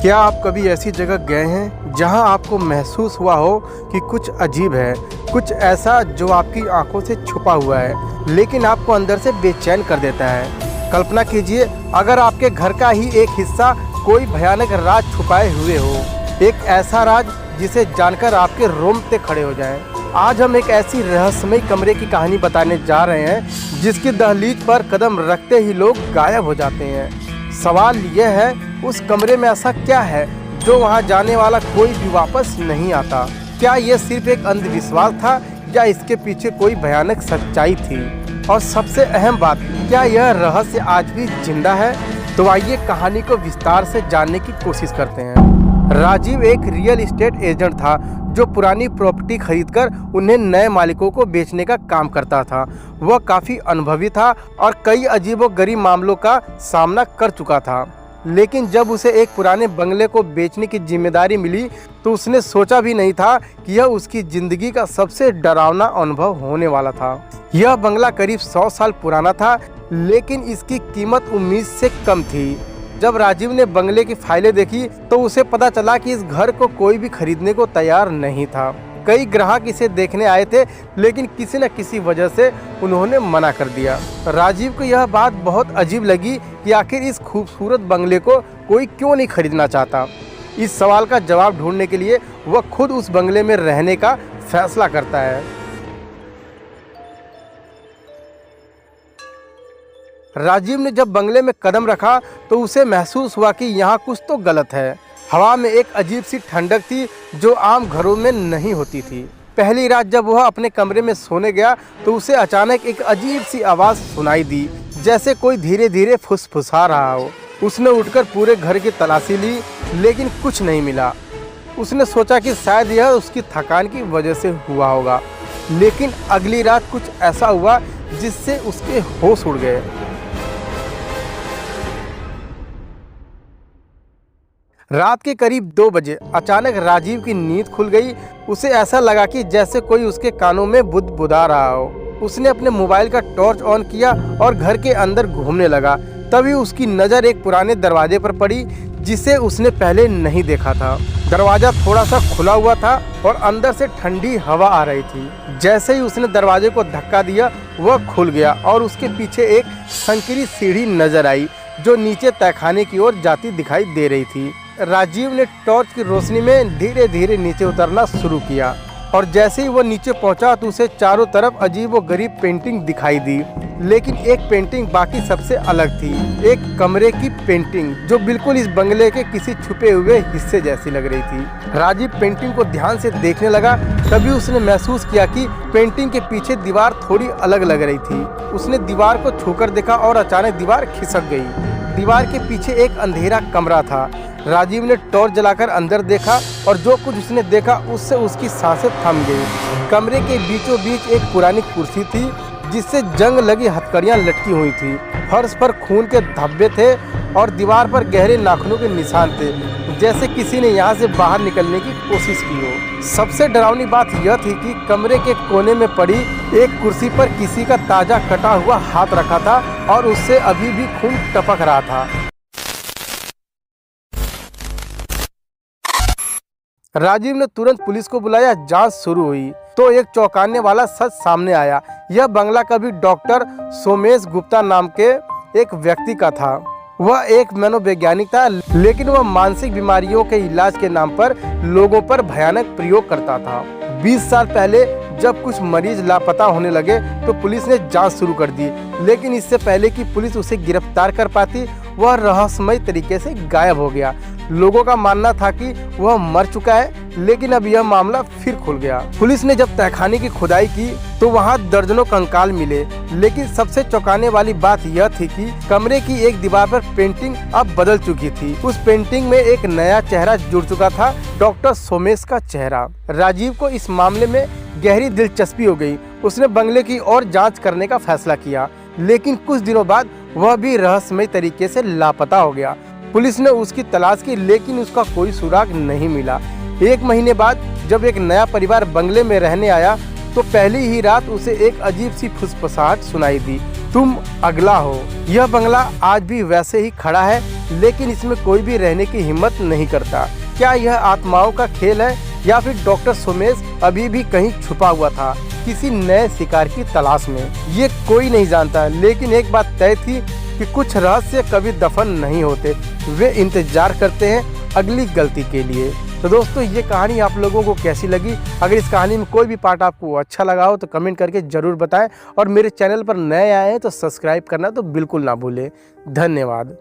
क्या आप कभी ऐसी जगह गए हैं जहां आपको महसूस हुआ हो कि कुछ अजीब है, कुछ ऐसा जो आपकी आंखों से छुपा हुआ है लेकिन आपको अंदर से बेचैन कर देता है। कल्पना कीजिए अगर आपके घर का ही एक हिस्सा कोई भयानक राज छुपाए हुए हो, एक ऐसा राज जिसे जानकर आपके रोंगटे खड़े हो जाएं। आज हम एक ऐसी रहस्यमय कमरे की कहानी बताने जा रहे हैं जिसकी दहलीज पर कदम रखते ही लोग गायब हो जाते हैं। सवाल यह है, उस कमरे में ऐसा क्या है जो वहां जाने वाला कोई भी वापस नहीं आता? क्या यह सिर्फ एक अंधविश्वास था या इसके पीछे कोई भयानक सच्चाई थी? और सबसे अहम बात, क्या यह रहस्य आज भी जिंदा है? तो आइए कहानी को विस्तार से जानने की कोशिश करते हैं। राजीव एक रियल एस्टेट एजेंट था जो पुरानी प्रॉपर्टी खरीदकर उन्हें नए मालिकों को बेचने का काम करता था। वह काफ़ी अनुभवी था और कई अजीबोगरीब मामलों का सामना कर चुका था। लेकिन जब उसे एक पुराने बंगले को बेचने की जिम्मेदारी मिली तो उसने सोचा भी नहीं था कि यह उसकी ज़िंदगी का सबसे डरावना अनुभव होने वाला था। यह बंगला करीब 100 साल पुराना था, लेकिन इसकी कीमत उम्मीद से कम थी। जब राजीव ने बंगले की फाइलें देखी तो उसे पता चला कि इस घर को कोई भी खरीदने को तैयार नहीं था। कई ग्राहक इसे देखने आए थे, लेकिन किसी न किसी वजह से उन्होंने मना कर दिया। राजीव को यह बात बहुत अजीब लगी कि आखिर इस खूबसूरत बंगले को कोई क्यों नहीं खरीदना चाहता। इस सवाल का जवाब ढूंढने के लिए वह खुद उस बंगले में रहने का फैसला करता है। राजीव ने जब बंगले में कदम रखा तो उसे महसूस हुआ कि यहाँ कुछ तो गलत है। हवा में एक अजीब सी ठंडक थी जो आम घरों में नहीं होती थी। पहली रात जब वह अपने कमरे में सोने गया तो उसे अचानक एक अजीब सी आवाज़ सुनाई दी, जैसे कोई धीरे धीरे फुसफुसा रहा हो। उसने उठकर पूरे घर की तलाशी ली, लेकिन कुछ नहीं मिला। उसने सोचा कि शायद यह उसकी थकान की वजह से हुआ होगा, लेकिन अगली रात कुछ ऐसा हुआ जिससे उसके होश उड़ गए। रात के करीब 2 बजे अचानक राजीव की नींद खुल गई। उसे ऐसा लगा कि जैसे कोई उसके कानों में बुदबुदा रहा हो। उसने अपने मोबाइल का टॉर्च ऑन किया और घर के अंदर घूमने लगा। तभी उसकी नज़र एक पुराने दरवाजे पर पड़ी जिसे उसने पहले नहीं देखा था। दरवाज़ा थोड़ा सा खुला हुआ था और अंदर से ठंडी हवा आ रही थी। जैसे ही उसने दरवाजे को धक्का दिया वह खुल गया और उसके पीछे एक संकीर्ण सीढ़ी नजर आई जो नीचे तहखाने की ओर जाती दिखाई दे रही थी। राजीव ने टॉर्च की रोशनी में धीरे धीरे नीचे उतरना शुरू किया और जैसे ही वो नीचे पहुंचा तो उसे चारों तरफ अजीब व गरीब पेंटिंग दिखाई दी, लेकिन एक पेंटिंग बाकी सबसे अलग थी। एक कमरे की पेंटिंग जो बिल्कुल इस बंगले के किसी छुपे हुए हिस्से जैसी लग रही थी। राजीव पेंटिंग को ध्यान से देखने लगा, तभी उसने महसूस किया कि पेंटिंग के पीछे दीवार थोड़ी अलग लग रही थी। उसने दीवार को छूकर देखा और अचानक दीवार खिसक गई। दीवार के पीछे एक अंधेरा कमरा था। राजीव ने टॉर्च जलाकर अंदर देखा और जो कुछ उसने देखा उससे उसकी सांसें थम गई। कमरे के बीचों बीच एक पुरानी कुर्सी थी जिससे जंग लगी हथकड़ियां लटकी हुई थी। फर्श पर खून के धब्बे थे और दीवार पर गहरे नाखूनों के निशान थे, जैसे किसी ने यहाँ से बाहर निकलने की कोशिश की हो। सबसे डरावनी बात यह थी कि कमरे के कोने में पड़ी एक कुर्सी पर किसी का ताज़ा कटा हुआ हाथ रखा था और उससे अभी भी खून टपक रहा था। राजीव ने तुरंत पुलिस को बुलाया। जांच शुरू हुई तो एक चौंकाने वाला सच सामने आया। यह बंगला कभी डॉक्टर सोमेश गुप्ता नाम के एक व्यक्ति का था। वह एक मनोवैज्ञानिक था, लेकिन वह मानसिक बीमारियों के इलाज के नाम पर लोगों पर भयानक प्रयोग करता था। 20 साल पहले जब कुछ मरीज लापता होने लगे तो पुलिस ने जांच शुरू कर दी, लेकिन इससे पहले कि पुलिस उसे गिरफ्तार कर पाती वह रहस्यमय तरीके से गायब हो गया। लोगों का मानना था कि वह मर चुका है, लेकिन अब यह मामला फिर खुल गया। पुलिस ने जब तहखाने की खुदाई की तो वहां दर्जनों कंकाल मिले, लेकिन सबसे चौंकाने वाली बात यह थी कि कमरे की एक दीवार पर पेंटिंग अब बदल चुकी थी। उस पेंटिंग में एक नया चेहरा जुड़ चुका था, डॉक्टर सोमेश का चेहरा। राजीव को इस मामले में गहरी दिलचस्पी हो गई। उसने बंगले की और जांच करने का फैसला किया, लेकिन कुछ दिनों बाद वह भी रहस्यमय तरीके से लापता हो गया। पुलिस ने उसकी तलाश की, लेकिन उसका कोई सुराग नहीं मिला। 1 महीने बाद जब एक नया परिवार बंगले में रहने आया तो पहली ही रात उसे एक अजीब सी फुसफुसाहट सुनाई दी। तुम अगला हो। यह बंगला आज भी वैसे ही खड़ा है, लेकिन इसमें कोई भी रहने की हिम्मत नहीं करता। क्या यह आत्माओं का खेल है या फिर डॉक्टर सोमेश अभी भी कहीं छुपा हुआ था किसी नए शिकार की तलाश में? ये कोई नहीं जानता, लेकिन एक बात तय थी कि कुछ रहस्य कभी दफन नहीं होते, वे इंतजार करते हैं अगली गलती के लिए। तो दोस्तों, ये कहानी आप लोगों को कैसी लगी? अगर इस कहानी में कोई भी पार्ट आपको अच्छा लगा हो तो कमेंट करके ज़रूर बताएं, और मेरे चैनल पर नए आए हैं तो सब्सक्राइब करना तो बिल्कुल ना भूलें। धन्यवाद।